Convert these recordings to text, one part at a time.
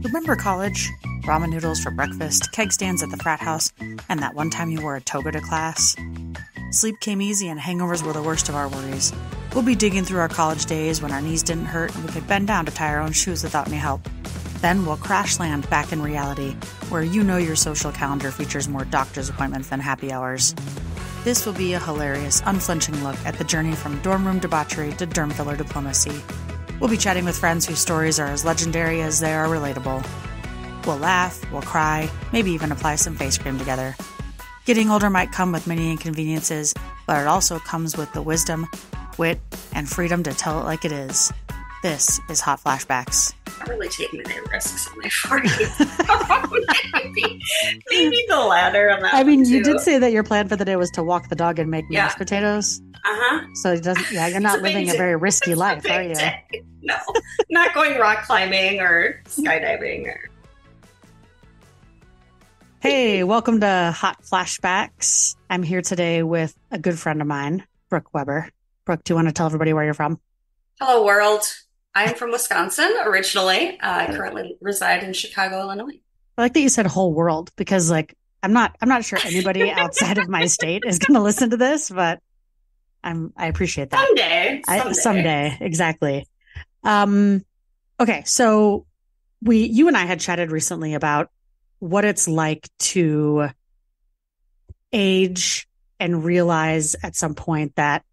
Remember college? Ramen noodles for breakfast, keg stands at the frat house, and that one time you wore a toga to class? Sleep came easy and hangovers were the worst of our worries. We'll be digging through our college days when our knees didn't hurt and we could bend down to tie our own shoes without any help. Then we'll crash land back in reality, where you know your social calendar features more doctor's appointments than happy hours. This will be a hilarious, unflinching look at the journey from dorm room debauchery to derm filler diplomacy. We'll be chatting with friends whose stories are as legendary as they are relatable. We'll laugh, we'll cry, maybe even apply some face cream together. Getting older might come with many inconveniences, but it also comes with the wisdom, wit, and freedom to tell it like it is. This is Hot Flashbacks. I'm really taking any risks in my 40s. maybe the latter on that. I mean, too. You did say that your plan for the day was to walk the dog and make mashed potatoes. So it doesn't. Yeah, you're not living a very risky life, are you? Day. No, not going rock climbing or skydiving. Hey, welcome to Hot Flashbacks. I'm here today with a good friend of mine, Brooke Weber. Brooke, do you want to tell everybody where you're from? Hello, world. I'm from Wisconsin originally. I currently reside in Chicago, Illinois. I like that you said whole world because, like, I'm not sure anybody outside of my state is going to listen to this, but I appreciate that. Someday. Exactly. Okay, so you and I had chatted recently about what it's like to age and realize at some point that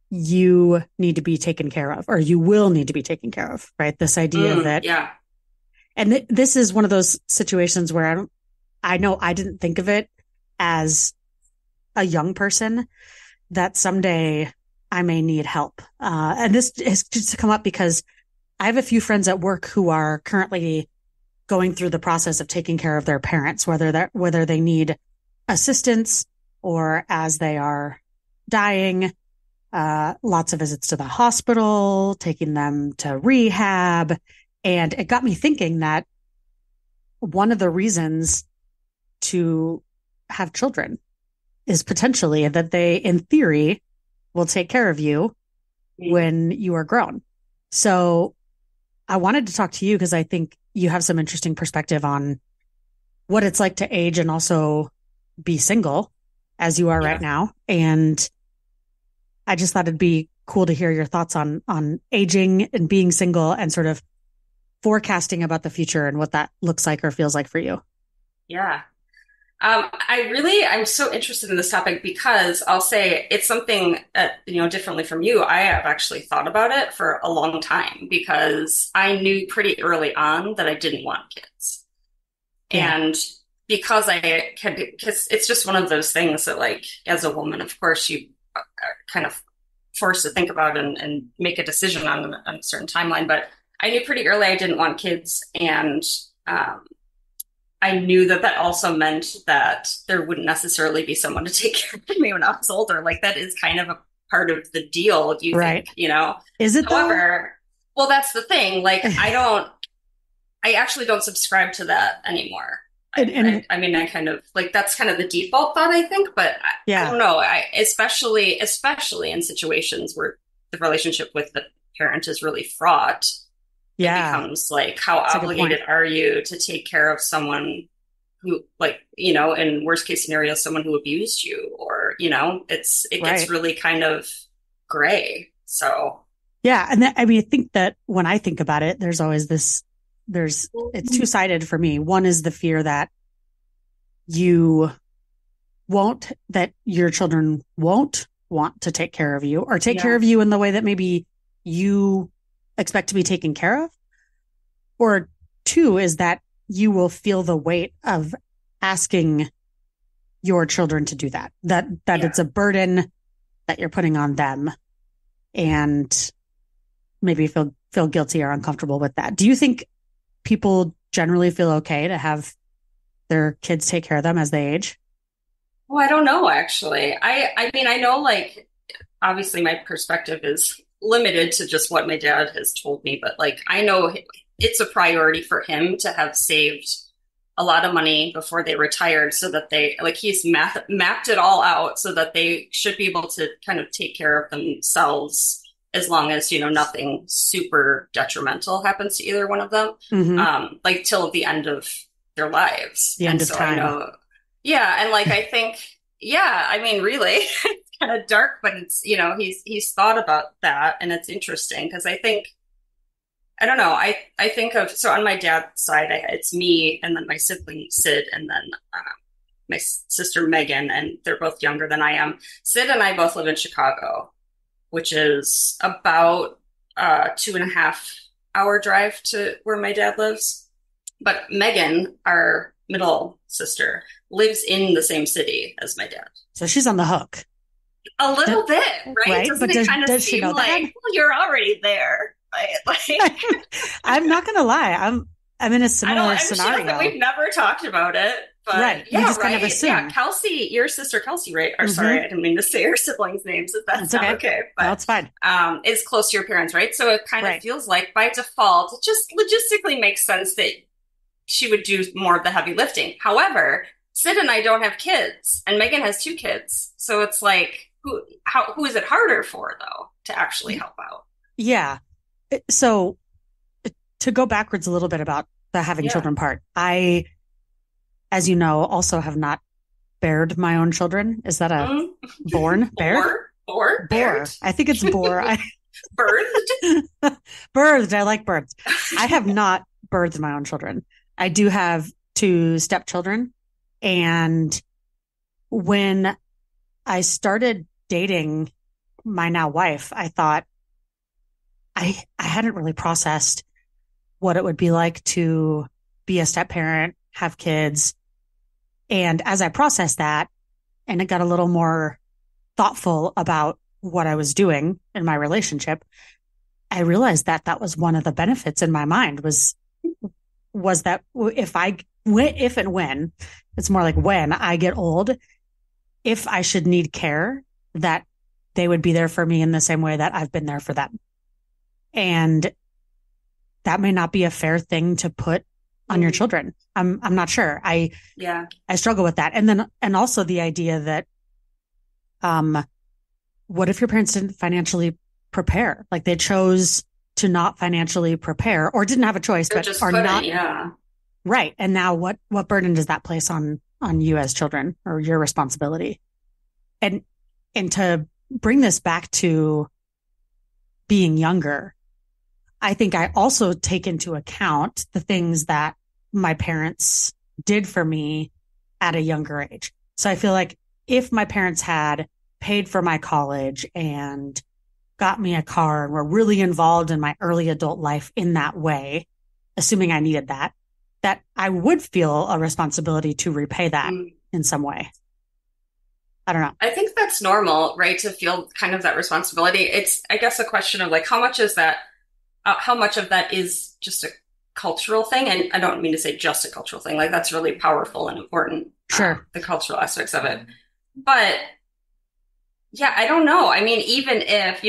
you need to be taken care of, or you will need to be taken care of, right? This idea that, yeah. And this is one of those situations where I know I didn't think of it as a young person, that someday I may need help. And this has just come up because I have a few friends at work who are currently going through the process of taking care of their parents, whether they need assistance or as they are dying, lots of visits to the hospital, taking them to rehab. And it got me thinking that one of the reasons to have children is potentially that they, in theory, will take care of you when you are grown. So I wanted to talk to you because I think you have some interesting perspective on what it's like to age and also be single as you are right now. And I just thought it'd be cool to hear your thoughts on aging and being single and sort of forecasting about the future and what that looks like or feels like for you. Yeah. I'm so interested in this topic because I'll say it's something that, differently from you, I have actually thought about it for a long time because I knew pretty early on that I didn't want kids. Yeah. And because it's just one of those things that, like, as a woman, of course, you are kind of forced to think about and make a decision on a certain timeline. But I knew pretty early I didn't want kids. And, I knew that also meant that there wouldn't necessarily be someone to take care of me when I was older. Like, that is kind of a part of the deal, you think, Is it? However, well, that's the thing. Like, I actually don't subscribe to that anymore. I mean, I kind of, like, that's kind of the default thought, I think, but I don't know. Especially in situations where the relationship with the parent is really fraught. Yeah. It becomes like, how obligated are you to take care of someone who, like, in worst case scenario, someone who abused you, or, it gets really kind of gray. So. Yeah. And I think that when I think about it, there's always it's two-sided for me. One is the fear that that your children won't want to take care of you or take care of you in the way that maybe you expect to be taken care of. Or two is that you will feel the weight of asking your children to do that it's a burden that you're putting on them, and maybe feel guilty or uncomfortable with that. Do you think people generally feel okay to have their kids take care of them as they age? Well, I don't know, actually. I mean, I know, like, obviously my perspective is limited to just what my dad has told me, but, like, I know it's a priority for him to have saved a lot of money before they retired so that he's mapped it all out so that they should be able to kind of take care of themselves as long as, nothing super detrimental happens to either one of them, Hmm. like till the end of their lives. The end And of so I time. know, yeah, and like I think, yeah, I mean, really, it's kind of dark, but it's, he's thought about that, and it's interesting because I don't know, I think of, so on my dad's side, it's me and then my sibling Sid, and then my sister Megan, and they're both younger than I am. Sid and I both live in Chicago, which is about 2.5 hour drive to where my dad lives. But Megan, our middle sister, lives in the same city as my dad. So she's on the hook. A D- little bit, right? right? Doesn't But it does kind of does she seem know that? like, well, you're already there, right? Like, I'm not gonna lie. I'm in a similar she doesn't, scenario. we've never talked about it, Right. but You yeah, just kind of right? Yeah, assume. Kelsey, your sister Kelsey, right? Or sorry, Hmm. I didn't mean to say her siblings' names if that's It's not okay. okay, No, but it's fine. is close to your parents, right? So it kind of Right. feels like by default, it just logistically makes sense that she would do more of the heavy lifting. However, Sid and I don't have kids, and Megan has two kids. So it's like, who is it harder for though to actually help out? Yeah. So to go backwards a little bit about the having Yeah. children part, I, as you know, also have not bared my own children. Is that a Mm. born bared? Baird, Bore. I think it's bore. I birthed. birthed. I like birds. I have not birthed my own children. I do have two stepchildren. And when I started dating my now wife, I thought I hadn't really processed what it would be like to be a step parent, have kids. And as I processed that and it got a little more thoughtful about what I was doing in my relationship, I realized that that was one of the benefits in my mind was that if and when, it's more like when I get old, if I should need care, that they would be there for me in the same way that I've been there for them. And that may not be a fair thing to put on your children. I'm not sure. Yeah. I struggle with that. And also the idea that, um, what if your parents didn't financially prepare? Like they chose to not financially prepare or didn't have a choice, Or but just are couldn't, not yeah. right. And now what burden does that place on you as children or your responsibility? And, and to bring this back to being younger, I think I also take into account the things that my parents did for me at a younger age. So I feel like if my parents had paid for my college and got me a car and were really involved in my early adult life in that way, assuming I needed that, that I would feel a responsibility to repay that Mm. in some way. I don't know. I think that's normal, right? To feel kind of that responsibility. It's, I guess, a question of like, how much is that? How much of that is just a cultural thing? And I don't mean to say just a cultural thing. Like that's really powerful and important, Sure. the cultural aspects of it. But yeah, I don't know. I mean, even if,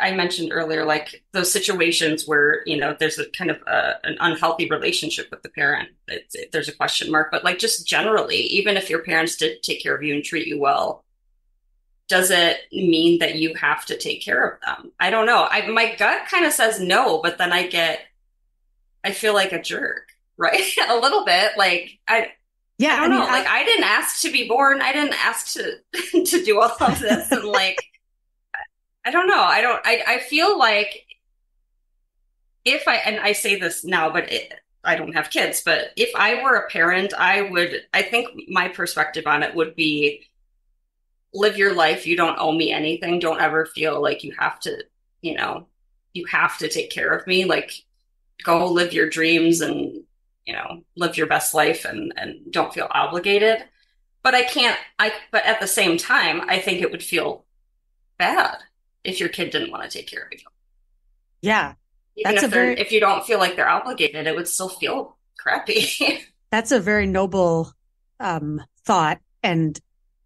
I mentioned earlier, like those situations where, there's a kind of an unhealthy relationship with the parent, there's a question mark. But like just generally, even if your parents did take care of you and treat you well, does it mean that you have to take care of them? I don't know. My gut kind of says no, but then I feel like a jerk, right? A little bit. Like I Yeah. I don't mean, know. Like I didn't ask to be born. I didn't ask to to do all of this, and like I don't know. I feel like if and I say this now, but I don't have kids, but if I were a parent, I think my perspective on it would be live your life. You don't owe me anything. Don't ever feel like you know, you have to take care of me. Like go live your dreams and, live your best life and don't feel obligated. But but at the same time, I think it would feel bad if your kid didn't want to take care of you. yeah, Even that's a very, if you don't feel like they're obligated, it would still feel crappy. that's a very noble, thought. And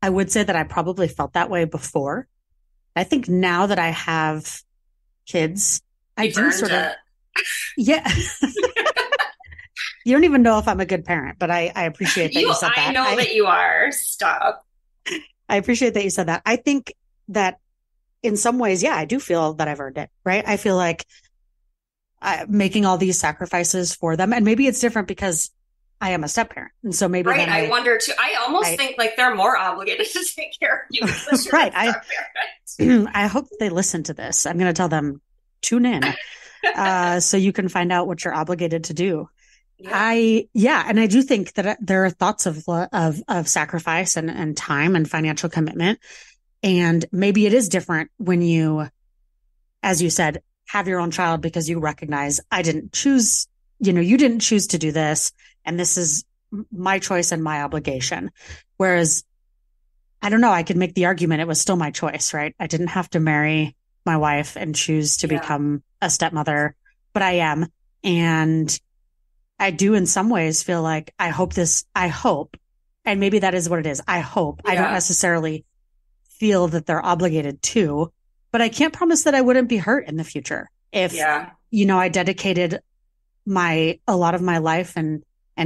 I would say that I probably felt that way before. I think now that I have kids, I You've do earned sort of, it. yeah. You don't even know if I'm a good parent, but I appreciate that you said I that. know that you are. Stop. I appreciate that you said that. I think that in some ways, yeah, I do feel that I've earned it, right? I feel like making all these sacrifices for them. And maybe it's different because I am a step parent. And so maybe Right. then I wonder too. I almost I think like they're more obligated to take care of you because you're right. a step parent. I hope they listen to this. I'm going to tell them, tune in, so you can find out what you're obligated to do. Yeah. Yeah. And I do think that there are thoughts of sacrifice and time and financial commitment. And maybe it is different when you, as you said, have your own child because you recognize I didn't choose, you didn't choose to do this. And this is my choice and my obligation. Whereas I don't know, I could make the argument it was still my choice, right? I didn't have to marry my wife and choose to Yeah. become a stepmother, but I am. And I do in some ways feel like I hope, and maybe that is what it is. I hope. I don't Yeah. necessarily feel that they're obligated to, but I can't promise that I wouldn't be hurt in the future if, Yeah. I dedicated a lot of my life and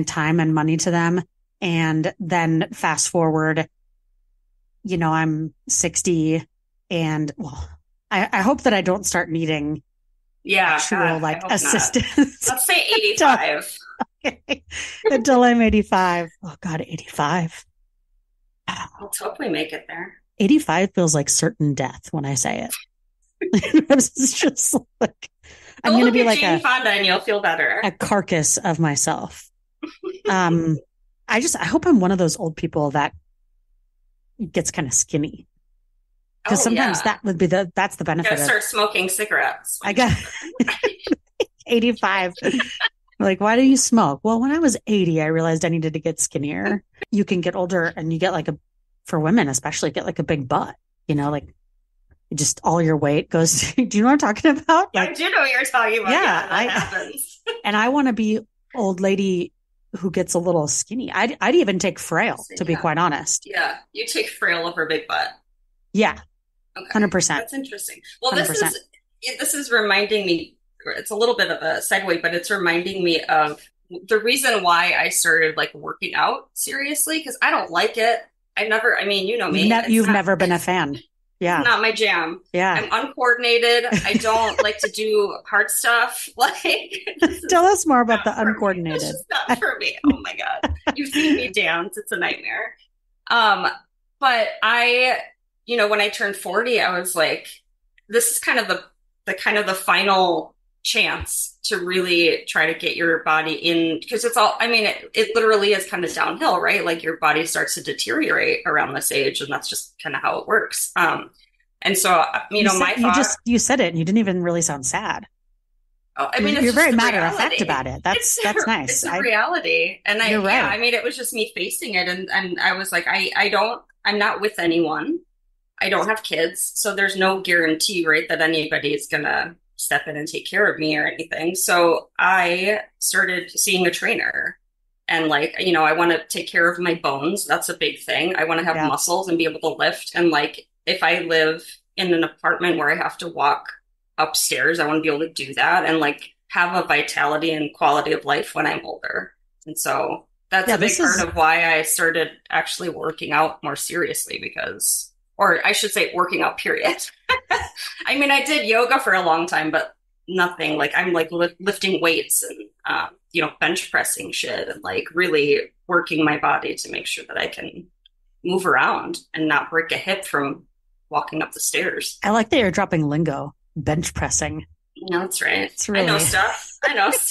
time and money to them. And then fast forward, I'm 60 and well, I hope that I don't start needing Yeah. actual God, I like hope not. assistance Let's say 85. until I'm 85. Oh God, 85. Let's hope we make it there. 85 feels like certain death when I say it. It's just like I'm Go going to look be at like Jane Fonda and you'll feel better. a carcass of myself. Um, I hope I'm one of those old people that gets kind of skinny because Oh sometimes yeah. that would be that's the You benefit gotta of start smoking cigarettes. I got 85. Like, why do you smoke? Well, when I was 80, I realized I needed to get skinnier. You can get older and you get like for women especially, get like a big butt, like just all your weight goes to, do you know what I'm talking about? Yeah, Like, I do know what you're talking about. yeah, Yeah, that happens. and I want to be old lady who gets a little skinny. I'd even take frail, to be Yeah. quite honest. Yeah, you take frail over big butt. Yeah, Okay, 100%. that's interesting. Well, 100%. this is reminding me. It's a little bit of a segue, but it's reminding me of the reason why I started like working out seriously because I don't like it. I never. I mean, you know me. You've never been a fan. Yeah. It's not my jam. Yeah. I'm uncoordinated. I don't like to do hard stuff. Like, tell us more about the uncoordinated. This is not for me. Oh my God. You've seen me dance. It's a nightmare. But when I turned 40, I was like, this is kind of the final chance to really try to get your body in because it's all, I mean, it literally is kind of downhill, right? Like your body starts to deteriorate around this age and that's just kind of how it works. And so, my thought, you said it and you didn't even really sound sad. Oh, I mean, you're very matter reality. of fact about it. That's nice. It's a reality. And you're right. Yeah, I mean, it was just me facing it. And I was like, I'm not with anyone. I don't have kids. So there's no guarantee, right, that anybody is going to step in and take care of me or anything. So I started seeing a trainer and like, I want to take care of my bones. That's a big thing. I want to have muscles and be able to lift. And like, if I live in an apartment where I have to walk upstairs, I want to be able to do that and like have a vitality and quality of life when I'm older. And so that's a big part of why I started actually working out more seriously or I should say working out, period. I mean, I did yoga for a long time, but nothing like I'm like lifting weights and, bench pressing shit and like really working my body to make sure that I can move around and not break a hip from walking up the stairs. I like that you're dropping lingo, bench pressing. No, that's right. It's really... I know stuff.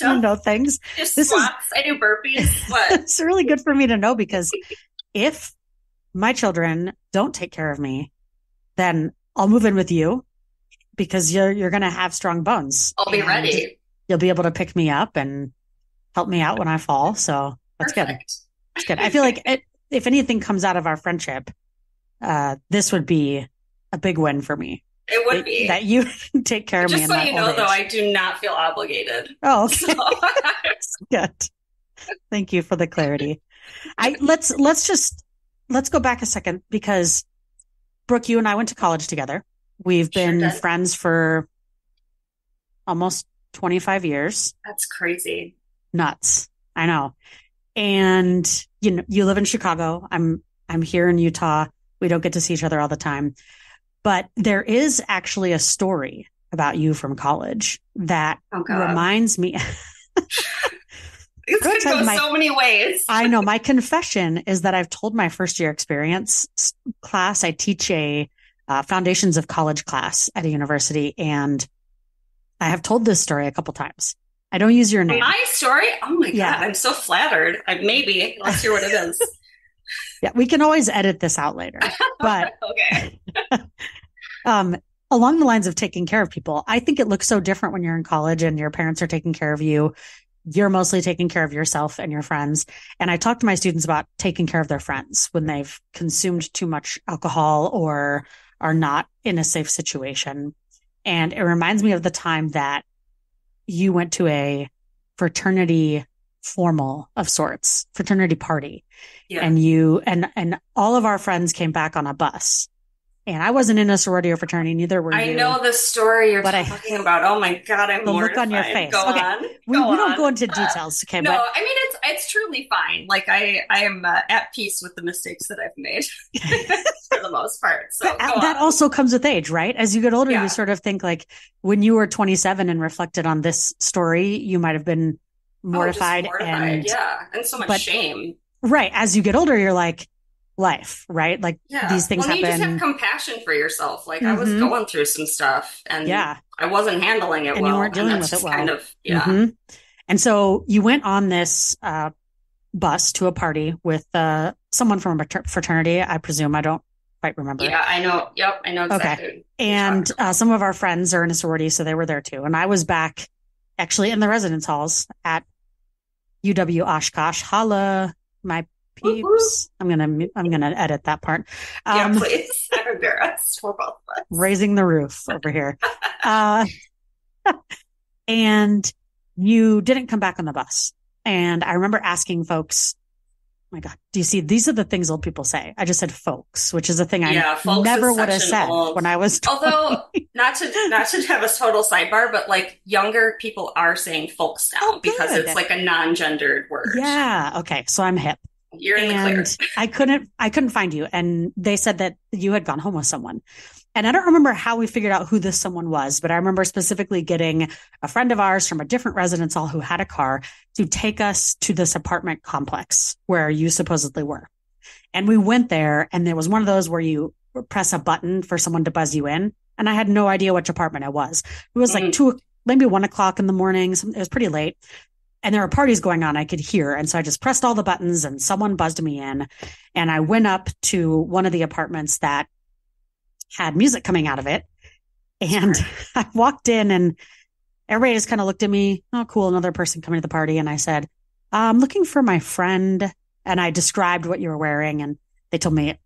You know things. Just squats. I do burpees. What? It's really good for me to know because if my children don't take care of me, then I'll move in with you because you're going to have strong bones. I'll be ready. You'll be able to pick me up and help me out when I fall. So that's good. That's good. I feel like if anything comes out of our friendship, this would be a big win for me. It would be. That you take care of me. Just so you know, though, I do not feel obligated. Oh, okay. So. Good. Thank you for the clarity. Let's go back a second because Brooke, you and I went to college together. We've been friends for almost 25 years. That's crazy. Nuts. I know. And you live in Chicago. I'm here in Utah. We don't get to see each other all the time. But there is actually a story about you from college that Oh God. reminds me. It's going to go so many ways. I know. My confession is that I've told my first year experience class. I teach a foundations of college class at a university, and I have told this story a couple times. I don't use your name. My story? Oh my God. I'm so flattered. Maybe. Let's hear what it is. Yeah, we can always edit this out later. But okay. Along the lines of taking care of people, I think it looks so different when you're in college and your parents are taking care of you. You're mostly taking care of yourself and your friends. And I talk to my students about taking care of their friends when they've consumed too much alcohol or are not in a safe situation. And it reminds me of the time that you went to a fraternity formal of sorts, fraternity party. Yeah. And you and all of our friends came back on a bus. And I wasn't in a sorority or fraternity, neither were you. I know the story you're talking about. Oh my God, I'm mortified. The look on your face. Go on. We don't go into details, okay? No, I mean, it's truly fine. Like, I am at peace with the mistakes that I've made for the most part. So that also comes with age, right? As you get older, you sort of think like when you were 27 and reflected on this story, you might have been mortified. And so much shame. Right. As you get older, you're like, life, right? Like these things happen. You just have compassion for yourself. Like I was going through some stuff and I wasn't handling it well. You weren't dealing with it well. Kind of, And so you went on this bus to a party with someone from a fraternity, I presume. I don't quite remember. Yeah, I know. Yep, I know exactly. Okay. And some of our friends are in a sorority, so they were there too. And I was back actually in the residence halls at UW Oshkosh. Holla, my peeps. I'm gonna edit that part. Yeah, please. I'm embarrassed for both of us. Raising the roof over here. And you didn't come back on the bus. And I remember asking folks, oh my God, do you see, these are the things old people say. I just said folks, which is a thing I never would have said when I was 20. Although not to have a total sidebar, but like younger people are saying folks now because it's like a non-gendered word. Yeah. Okay. So I'm hip. You're in the clear. I couldn't find you. And they said that you had gone home with someone. And I don't remember how we figured out who this someone was, but I remember specifically getting a friend of ours from a different residence hall who had a car to take us to this apartment complex where you supposedly were. And we went there, and there was one of those where you press a button for someone to buzz you in. And I had no idea which apartment it was. It was like maybe 1 o'clock in the morning. It was pretty late. And there were parties going on I could hear. And so I just pressed all the buttons and someone buzzed me in. And I went up to one of the apartments that had music coming out of it. And I walked in and everybody just kind of looked at me. Oh, cool. Another person coming to the party. And I said, I'm looking for my friend. And I described what you were wearing. And they told me,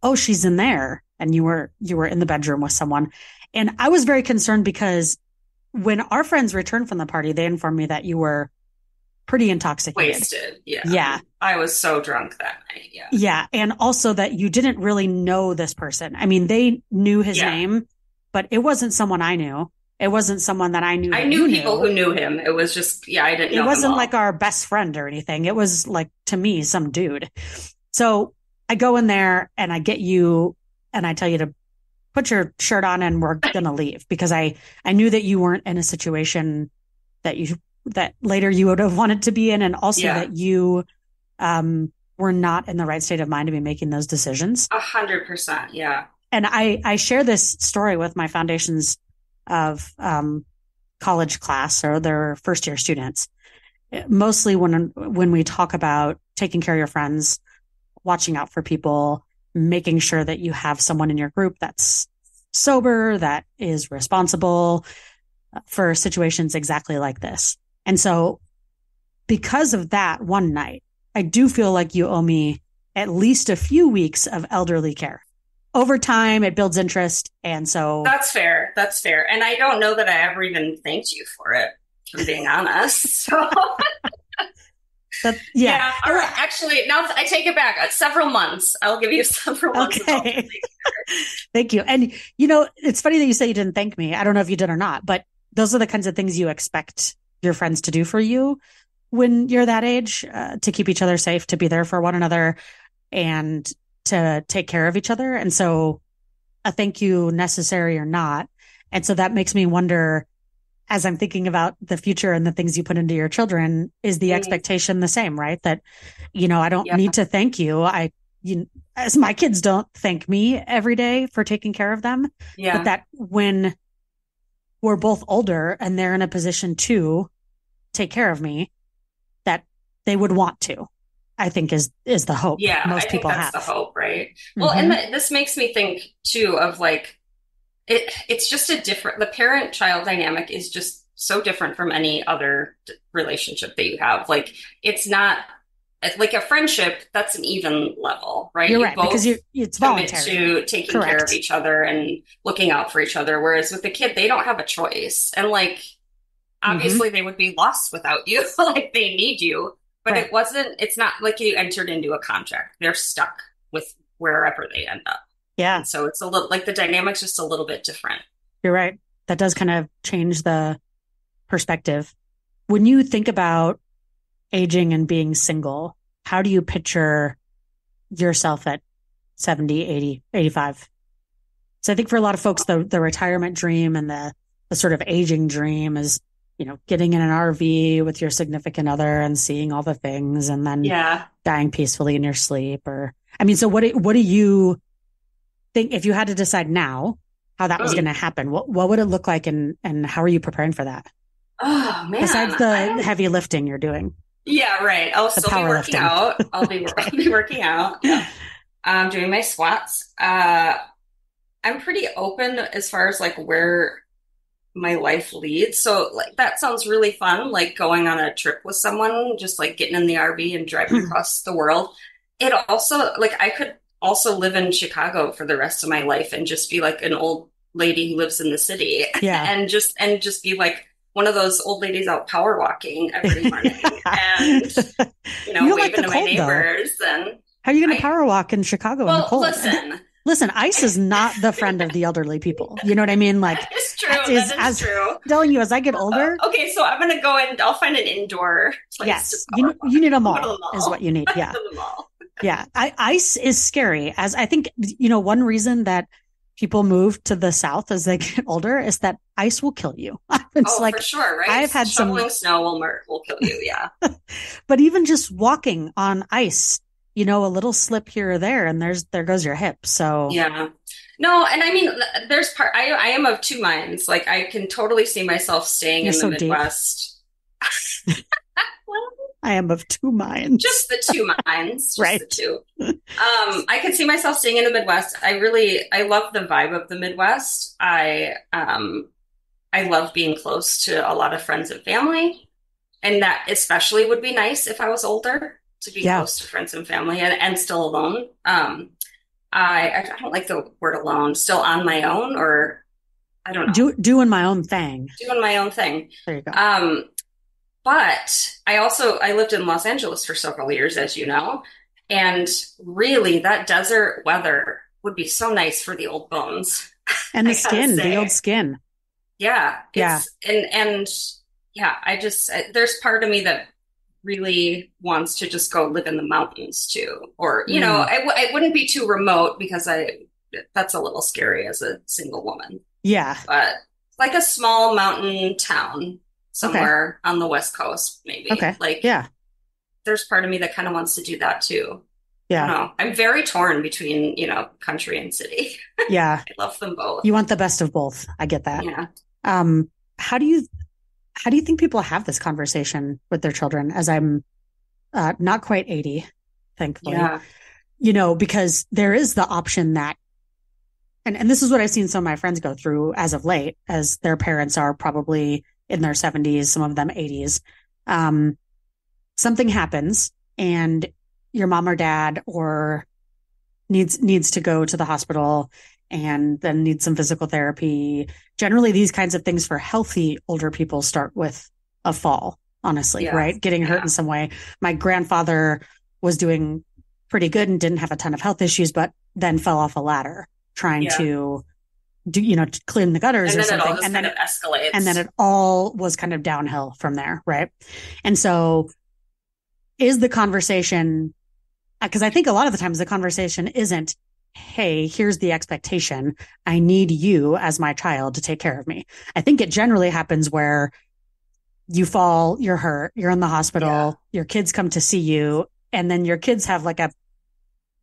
oh, she's in there. And you were in the bedroom with someone. And I was very concerned because when our friends returned from the party, they informed me that you were pretty intoxicated. Wasted. Yeah. I was so drunk that night. Yeah. Yeah. And also that you didn't really know this person. I mean, they knew his name, but it wasn't someone I knew. It wasn't someone that I knew. I knew people who knew him. It was just, I didn't know him. It wasn't like our best friend or anything. It was like, to me, some dude. So I go in there and I get you and I tell you to put your shirt on and we're going to leave because I knew that you weren't in a situation that later you would have wanted to be in. And also that you, were not in the right state of mind to be making those decisions. 100%. Yeah. And I share this story with my foundations of, college class or their first year students. Mostly when we talk about taking care of your friends, watching out for people, making sure that you have someone in your group that's sober, that is responsible for situations exactly like this. And so because of that one night, I do feel like you owe me at least a few weeks of elderly care. Over time, it builds interest. And so that's fair. That's fair. And I don't know that I ever even thanked you for it, if I'm being honest. So yeah. All right. Actually, now I take it back. Several months. I'll give you several months. Okay. Thank you. And it's funny that you say you didn't thank me. I don't know if you did or not, but those are the kinds of things you expect your friends to do for you when you're that age, to keep each other safe, to be there for one another and to take care of each other. And so a thank you necessary or not? And so that makes me wonder, as I'm thinking about the future and the things you put into your children, is the Mm, expectation the same, right? That, I don't yeah, need to thank you. As my kids don't thank me every day for taking care of them, but yeah, that when we're both older and they're in a position to take care of me, that they would want to, I think is the hope yeah. I most think people that's the have. hope, right? Well, and Hmm. this makes me think too of like it's just a different. The parent-child dynamic is just so different from any other relationship that you have. Like it's not like a friendship. That's an even level, right? You're You right, because both it's commit voluntary. to taking care of Correct. each other and looking out for each other. Whereas with the kid, they don't have a choice, and like Hmm. obviously they would be lost without you. Like they need you, but Right. it's not like you entered into a contract. They're stuck with wherever they end up. Yeah, And so it's a little like the dynamic's just a little bit different. you're right. That does kind of change the perspective. When you think about aging and being single, how do you picture yourself at 70, 80, 85? So I think for a lot of folks, the retirement dream and the sort of aging dream is, getting in an RV with your significant other and seeing all the things and then Yeah. dying peacefully in your sleep. Or, I mean, so what do you think if you had to decide now how that was going Mm. to happen? What would it look like and how are you preparing for that? Oh Besides man, I the don't. heavy lifting you're doing, Yeah, right. I'll the still be working powerlifting. out. I'll be working out. Yeah. Doing my squats. I'm pretty open as far as like where my life leads. So like that sounds really fun, like going on a trip with someone, just like getting in the RV and driving across the world. It also like I could also live in Chicago for the rest of my life and just be like an old lady who lives in the city Yeah. and just be like one of those old ladies out power walking every morning and You don't like waving the to my cold though. neighbors and How are you going to I power walk in Chicago in the well cold? listen Listen, ice I, is not the friend of the elderly people. You know what I mean? Like, that is true. as That is is as true. telling you as I get older, Okay, so I'm gonna go and I'll find an indoor place to yes, power walk. you need a I'll go to the mall is what mall. you need. I'll go Yeah. to the mall. Yeah. Ice is scary. As I think, one reason that people move to the South as they get older is that ice will kill you. It's Oh, for like, sure, right? I've had some, Shoveling snow will kill you. Yeah, but even just walking on ice, a little slip here or there and there goes your hip. So yeah. No, and I mean, there's part. I am of two minds. Like, I can totally see myself staying you're in the so deep. Midwest. Well, I am of two minds. just the two minds, just the Right. two. I could see myself staying in the Midwest. I love the vibe of the Midwest. I love being close to a lot of friends and family. And that especially would be nice if I was older to be Yeah. close to friends and family and still alone. I don't like the word alone, still on my own, or I don't know, Doing my own thing. doing my own thing. There you go. But I lived in Los Angeles for several years, as you know, and really that desert weather would be so nice for the old bones. And the I gotta skin, the old say. skin. Yeah, Yeah. and yeah, I just there's part of me that really wants to just go live in the mountains too, or Mm. I wouldn't be too remote because I that's a little scary as a single woman, Yeah. but like a small mountain town Okay. somewhere on the West Coast, maybe. Okay. Like Yeah. there's part of me that kind of wants to do that too. I don't Yeah. know. I'm very torn between, country and city. Yeah. I love them both. You want the best of both. I get that. Yeah. Um, how do you think people have this conversation with their children as I'm not quite 80, thankfully, Yeah. because there is the option that, and this is what I've seen some of my friends go through as of late, as their parents are probably in their 70s, some of them 80s. Um, Something happens and your mom or dad or needs to go to the hospital and then needs some physical therapy. Generally, these kinds of things for healthy older people start with a fall, honestly, Yeah. right? Getting hurt Yeah. in some way. My grandfather was doing pretty good and didn't have a ton of health issues, but then fell off a ladder trying Yeah. to to clean the gutters And or then it all something. just kind of And then escalates. it all was kind of downhill from there. Right. And so is the conversation, because I think a lot of the times the conversation isn't, hey, here's the expectation. I need you as my child to take care of me. I think it generally happens where you fall, you're hurt, you're in the Yeah. hospital, your kids come to see you, and then your kids have like a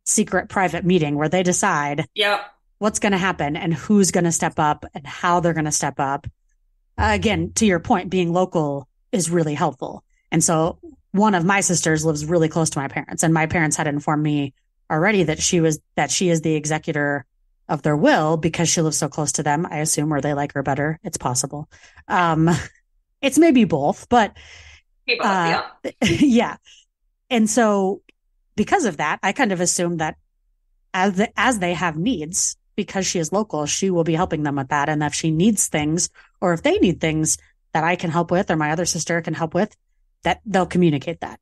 secret private meeting where they decide Yep. what's going to happen and who's going to step up and how they're going to step up. Again, to your point, being local is really helpful. And so one of my sisters lives really close to my parents, and my parents had informed me already that she is the executor of their will because she lives so close to them, I assume, or they like her better. It's possible. Um, it's maybe both, but People, yeah. yeah. And so because of that, I kind of assume that as they have needs, because she is local, she will be helping them with that. And if she needs things, or if they need things that I can help with, or my other sister can help with, that they'll communicate that.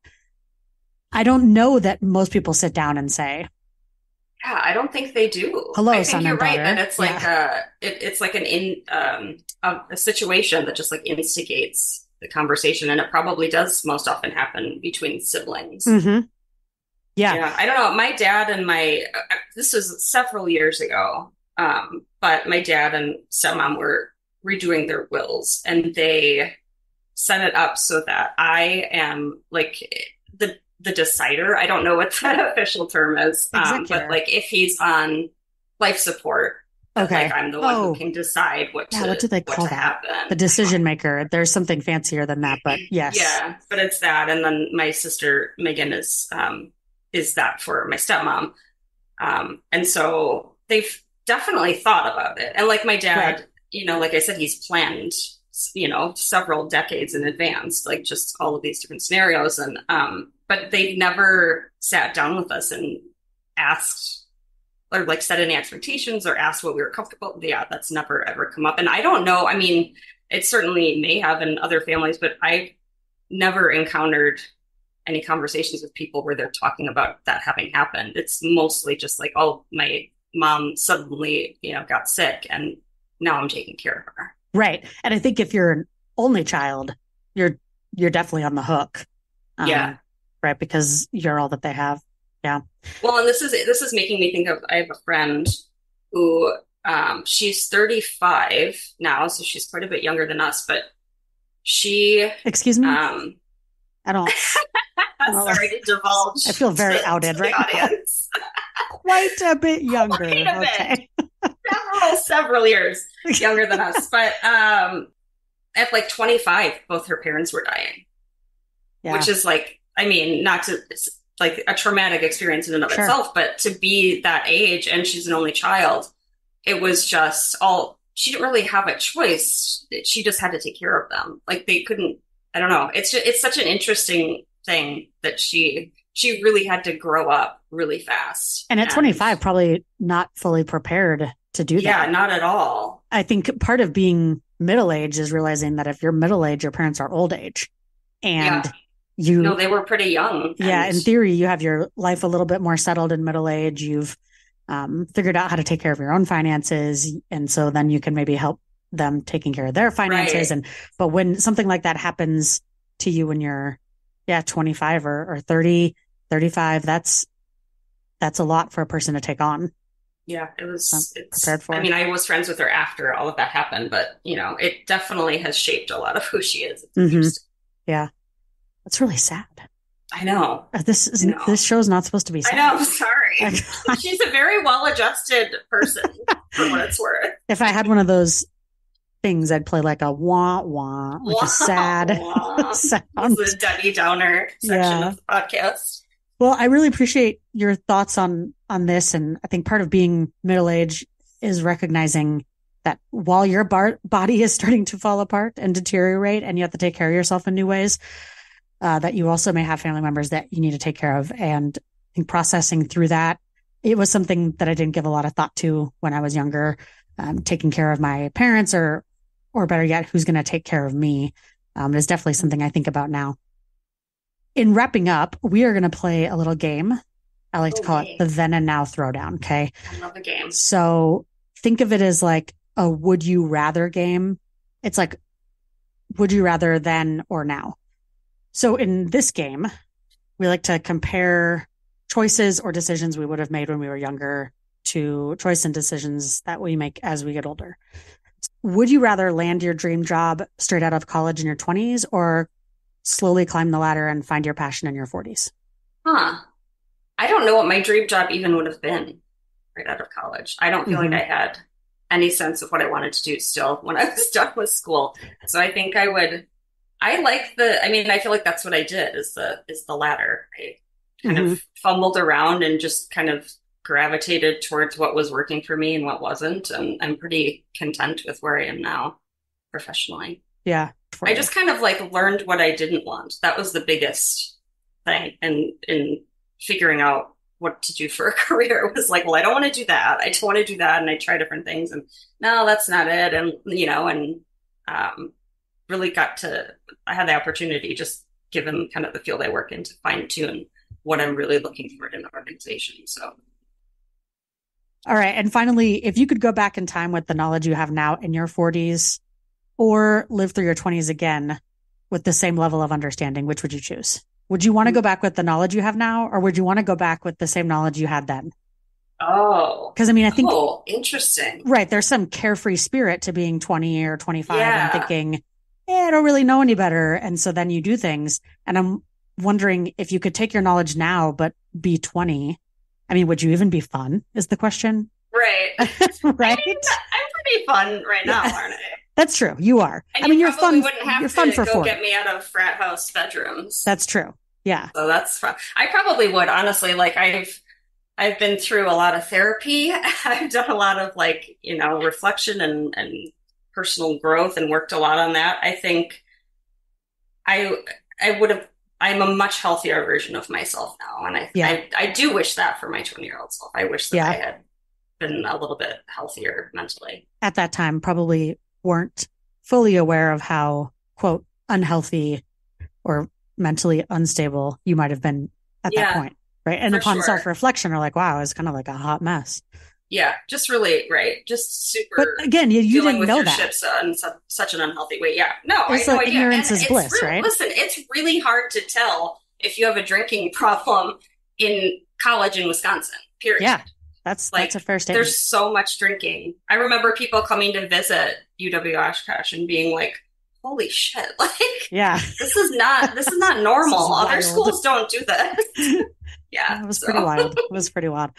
I don't know that most people sit down and say, Yeah, I don't think they do. hello, I think son you're and right daughter. that it's like it's like a situation that just like instigates the conversation, and it probably does most often happen between siblings. Mm-hmm. Yeah. Yeah, I don't know. My dad and my this was several years ago, but my dad and stepmom were redoing their wills, and they set it up so that I am like the decider. I don't know what the official term is, but Executor. like if he's on life support, that Okay. like I'm the one who can decide Yeah. What do they what call to that? The happen. decision maker. There's something fancier than that, but yes. Yeah, but it's that, and then my sister Megan is that for my stepmom, and so they've definitely thought about it. And like my Right. dad, like I said, he's planned, several decades in advance, like just all of these different scenarios. And but they never sat down with us and asked or like set any expectations or asked what we were comfortable with. Yeah, that's never ever come up. And I don't know. I mean, it certainly may have in other families, but I never encountered any conversations with people where they're talking about that having happened. It's mostly just like, oh, my mom suddenly, got sick and now I'm taking care of her. Right. And I think if you're an only child, you're definitely on the hook. Yeah. Right, because you're all that they have. Yeah. Well, and this is making me think of I have a friend who she's 35 now, so she's quite a bit younger than us, but she Excuse me? I don't sorry to divulge. I feel very outed to right the audience. now. Quite a bit younger. Quite a Okay. bit. Several years younger than us. But at like 25, both her parents were dying. Yeah. Which is like, I mean, not to like a traumatic experience in and of Sure. itself, but to be that age and she's an only child, it was just she didn't really have a choice. She just had to take care of them. Like they couldn't, I don't know. It's such an interesting thing that she really had to grow up really fast. And at 25, probably not fully prepared to do that. Yeah, not at all. I think part of being middle-aged is realizing that if you're middle-aged, your parents are old age. And no, they were pretty young. Yeah, in theory, you have your life a little bit more settled in middle age. You've figured out how to take care of your own finances. And so then you can maybe help them taking care of their finances. Right. But when something like that happens to you when you're, 25 or 30, 35, that's a lot for a person to take on. Yeah, it's prepared for. I mean, I was friends with her after all of that happened, but it definitely has shaped a lot of who she is. It's interesting. Yeah. That's really sad. I know. This show's not supposed to be sad. I know. I'm sorry. She's a very well-adjusted person, for what it's worth. If I had one of those things, I'd play like a wah wah, like a sad sound. This is the Debbie Downer section of the podcast. Well, I really appreciate your thoughts on this, and I think part of being middle-aged is recognizing that while your body is starting to fall apart and deteriorate, and you have to take care of yourself in new ways, that you also may have family members that you need to take care of. And I think processing through that, it was something that I didn't give a lot of thought to when I was younger, taking care of my parents or better yet, who's going to take care of me, is definitely something I think about now. In wrapping up, we are going to play a little game. I like to call it the then and now throwdown. Okay. I love the game. So think of it as like a would you rather game. It's like, would you rather then or now? So in this game, we like to compare choices or decisions we would have made when we were younger to choice and decisions that we make as we get older. Would you rather land your dream job straight out of college in your 20s or slowly climb the ladder and find your passion in your 40s? Huh. I don't know what my dream job even would have been right out of college. I don't feel like I had any sense of what I wanted to do still when I was done with school. So I think I feel like that's what I did is the ladder. I kind of fumbled around and just kind of gravitated towards what was working for me and what wasn't. And I'm pretty content with where I am now professionally. Yeah. I just kind of like learned what I didn't want. That was the biggest thing in figuring out what to do for a career. It was like, well, I don't want to do that. I don't want to do that. And I try different things and no, that's not it. And, really I had the opportunity, just given kind of the field I work in, to fine tune what I'm really looking for in the organization. So. All right. And finally, if you could go back in time with the knowledge you have now in your 40s or live through your 20s again with the same level of understanding, which would you choose? Would you want to go back with the knowledge you have now, or would you want to go back with the same knowledge you had then? Oh. Because I think. Oh, interesting. Right. There's some carefree spirit to being 20 or 25 and thinking, I don't really know any better. And so then you do things. And I'm wondering if you could take your knowledge now, but be 20. Would you even be fun is the question. Right. Right. I'm pretty fun right now, aren't I? That's true. You are. And you're fun. Wouldn't have you're fun for go 40. Get me out of frat house bedrooms. That's true. Yeah. So that's fun. I probably would, honestly. Like I've been through a lot of therapy. I've done a lot of reflection and personal growth and worked a lot on that. I think I'm a much healthier version of myself now. And I do wish that for my 20-year-old self. I wish that I had been a little bit healthier mentally. At that time, probably weren't fully aware of how, quote, unhealthy or mentally unstable you might have been at that point. Right. And upon self-reflection, are like, wow, I was kind of like a hot mess. Yeah. Just really, right. Just super. But again, you didn't know that. Ships in such an unhealthy way. Yeah. No, it's I like no idea. Ignorance is bliss, right? Listen, it's really hard to tell if you have a drinking problem in college in Wisconsin, period. Yeah. That's a fair statement. There's so much drinking. I remember people coming to visit UW Oshkosh and being like, holy shit, this is not normal. Other schools don't do this. Yeah. It was pretty wild. It was pretty wild.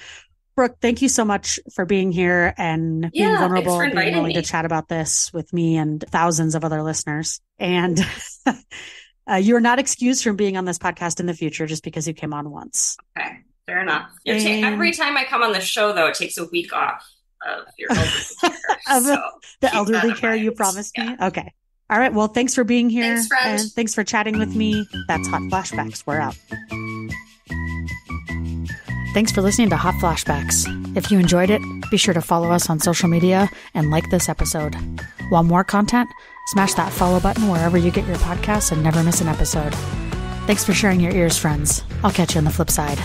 Brooke, thank you so much for being here and being vulnerable and being willing to chat about this with me and thousands of other listeners. And you're not excused from being on this podcast in the future just because you came on once. Okay. Fair enough. Every time I come on the show, though, it takes a week off of your elderly care. The elderly care you promised me? Okay. All right. Well, thanks for being here. Thanks, friend. And thanks for chatting with me. That's Hot Flashbacks. We're out. Thanks for listening to Hot Flashbacks. If you enjoyed it, be sure to follow us on social media and like this episode. Want more content? Smash that follow button wherever you get your podcasts and never miss an episode. Thanks for sharing your ears, friends. I'll catch you on the flip side.